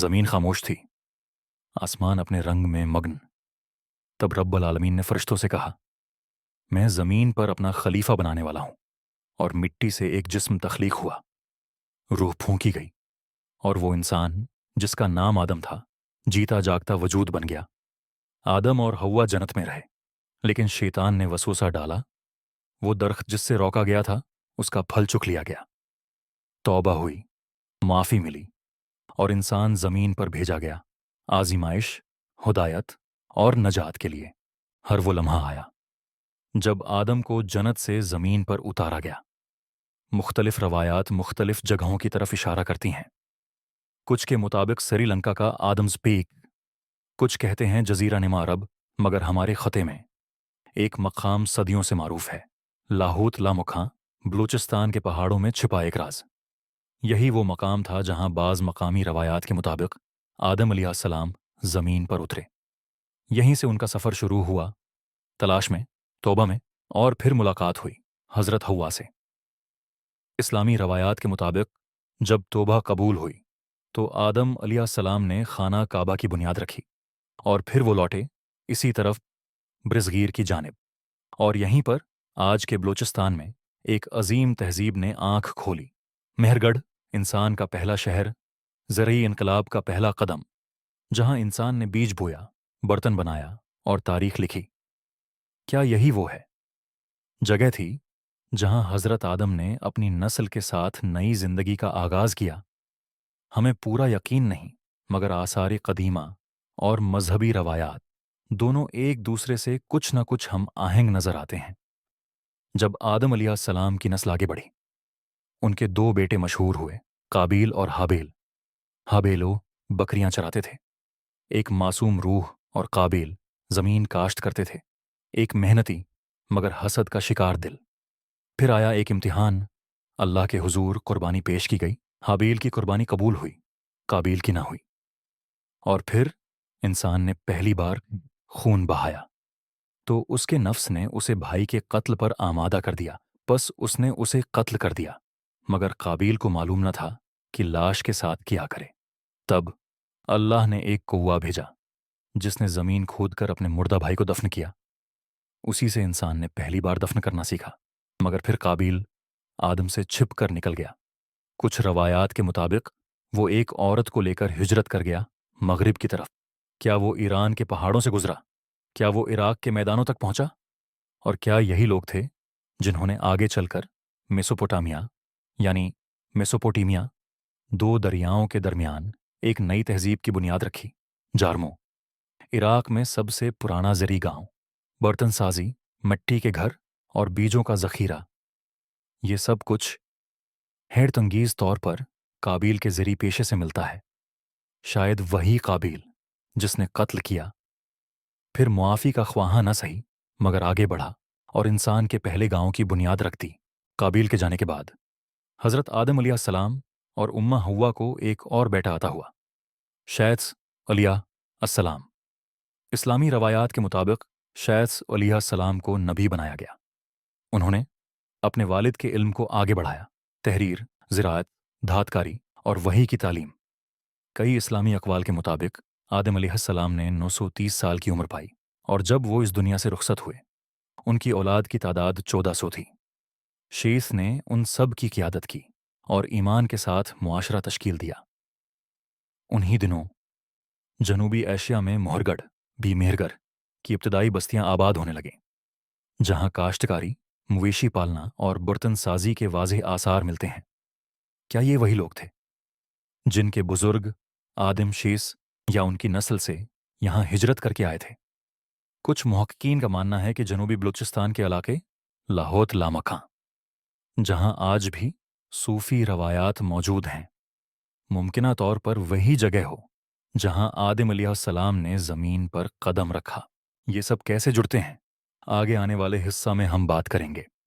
زمین خاموش تھی، آسمان اپنے رنگ میں مگن۔ تب رب العالمین نے فرشتوں سے کہا، میں زمین پر اپنا خلیفہ بنانے والا ہوں۔ اور مٹی سے ایک جسم تخلیق ہوا، روح پھونکی گئی، اور وہ انسان جس کا نام آدم تھا جیتا جاگتا وجود بن گیا۔ آدم اور حوا جنت میں رہے، لیکن شیطان نے وسوسہ ڈالا، وہ درخت جس سے روکا گیا تھا اس کا پھل چکھ لیا گیا۔ توبہ ہوئی، معافی ملی، اور انسان زمین پر بھیجا گیا، آزمائش، ہدایت اور نجات کے لیے۔ ہر وہ لمحہ آیا جب آدم کو جنت سے زمین پر اتارا گیا۔ مختلف روایات مختلف جگہوں کی طرف اشارہ کرتی ہیں۔ کچھ کے مطابق سری لنکا کا آدمز پیک، کچھ کہتے ہیں جزیرہ نما عرب، مگر ہمارے خطے میں ایک مقام صدیوں سے معروف ہے، لاہوت لامکھاں، بلوچستان کے پہاڑوں میں چھپا ایک راز۔ یہی وہ مقام تھا جہاں بعض مقامی روایات کے مطابق آدم علیہ السلام زمین پر اترے۔ یہیں سے ان کا سفر شروع ہوا، تلاش میں، توبہ میں، اور پھر ملاقات ہوئی حضرت حوا سے۔ اسلامی روایات کے مطابق جب توبہ قبول ہوئی تو آدم علیہ السلام نے خانہ کعبہ کی بنیاد رکھی، اور پھر وہ لوٹے اسی طرف برصغیر کی جانب، اور یہیں پر آج کے بلوچستان میں ایک عظیم تہذیب نے آنکھ کھولی۔ مہرگڑھ، انسان کا پہلا شہر، زرعی انقلاب کا پہلا قدم، جہاں انسان نے بیج بویا، برتن بنایا اور تاریخ لکھی۔ کیا یہی وہ ہے جگہ تھی جہاں حضرت آدم نے اپنی نسل کے ساتھ نئی زندگی کا آغاز کیا؟ ہمیں پورا یقین نہیں، مگر آثار قدیمہ اور مذہبی روایات دونوں ایک دوسرے سے کچھ نہ کچھ ہم آہنگ نظر آتے ہیں۔ جب آدم علیہ السلام کی نسل آگے بڑھی، ان کے دو بیٹے مشہور ہوئے، قابیل اور ہابیل۔ ہابیلو بکریاں چراتے تھے، ایک معصوم روح، اور قابیل زمین کاشت کرتے تھے، ایک محنتی مگر حسد کا شکار دل۔ پھر آیا ایک امتحان، اللہ کے حضور قربانی پیش کی گئی، ہابیل کی قربانی قبول ہوئی، قابیل کی نہ ہوئی۔ اور پھر انسان نے پہلی بار خون بہایا تو اس کے نفس نے اسے بھائی کے قتل پر آمادہ کر دیا، پس اس نے اسے قتل کر دیا، مگر قابیل کو معلوم نہ تھا کہ لاش کے ساتھ کیا کرے۔ تب اللہ نے ایک کوا بھیجا جس نے زمین کھود کر اپنے مردہ بھائی کو دفن کیا۔ اسی سے انسان نے پہلی بار دفن کرنا سیکھا، مگر پھر قابیل آدم سے چھپ کر نکل گیا۔ کچھ روایات کے مطابق وہ ایک عورت کو لے کر ہجرت کر گیا مغرب کی طرف۔ کیا وہ ایران کے پہاڑوں سے گزرا؟ کیا وہ عراق کے میدانوں تک پہنچا؟ اور کیا یہی لوگ تھے جنہوں نے آگے چل کر میسوپوٹامیا یعنی میسوپوٹیمیا، دو دریاؤں کے درمیان ایک نئی تہذیب کی بنیاد رکھی؟ جارمو، عراق میں سب سے پرانا زرعی گاؤں، برتن سازی، مٹی کے گھر اور بیجوں کا ذخیرہ، یہ سب کچھ حیرت انگیز طور پر قابیل کے زرعی پیشے سے ملتا ہے۔ شاید وہی قابیل جس نے قتل کیا، پھر معافی کا خواہاں نہ سہی مگر آگے بڑھا اور انسان کے پہلے گاؤں کی بنیاد رکھ دی۔ قابیل کے جانے کے بعد حضرت آدم علیہ السلام اور امہ حوا کو ایک اور بیٹا عطا ہوا، شیث علیہ السلام۔ اسلامی روایات کے مطابق شیث علیہ السلام کو نبی بنایا گیا۔ انہوں نے اپنے والد کے علم کو آگے بڑھایا، تحریر، زراعت، دھات کاری اور وحی کی تعلیم۔ کئی اسلامی اقوال کے مطابق آدم علیہ السلام نے 930 سال کی عمر پائی، اور جب وہ اس دنیا سے رخصت ہوئے ان کی اولاد کی تعداد 1400 تھی۔ شیث نے ان سب کی قیادت کی اور ایمان کے ساتھ معاشرہ تشکیل دیا۔ انہی دنوں جنوبی ایشیا میں مہرگڑھ بھی مہرگڑھ کی ابتدائی بستیاں آباد ہونے لگیں، جہاں کاشتکاری، مویشی پالنا اور برتن سازی کے واضح آثار ملتے ہیں۔ کیا یہ وہی لوگ تھے جن کے بزرگ آدم شیث یا ان کی نسل سے یہاں ہجرت کر کے آئے تھے؟ کچھ محققین کا ماننا ہے کہ جنوبی بلوچستان کے علاقے لاہوت لامکھاں، جہاں آج بھی صوفی روایات موجود ہیں، ممکنہ طور پر وہی جگہ ہو جہاں آدم علیہ السلام نے زمین پر قدم رکھا۔ یہ سب کیسے جڑتے ہیں؟ آگے آنے والے حصہ میں ہم بات کریں گے۔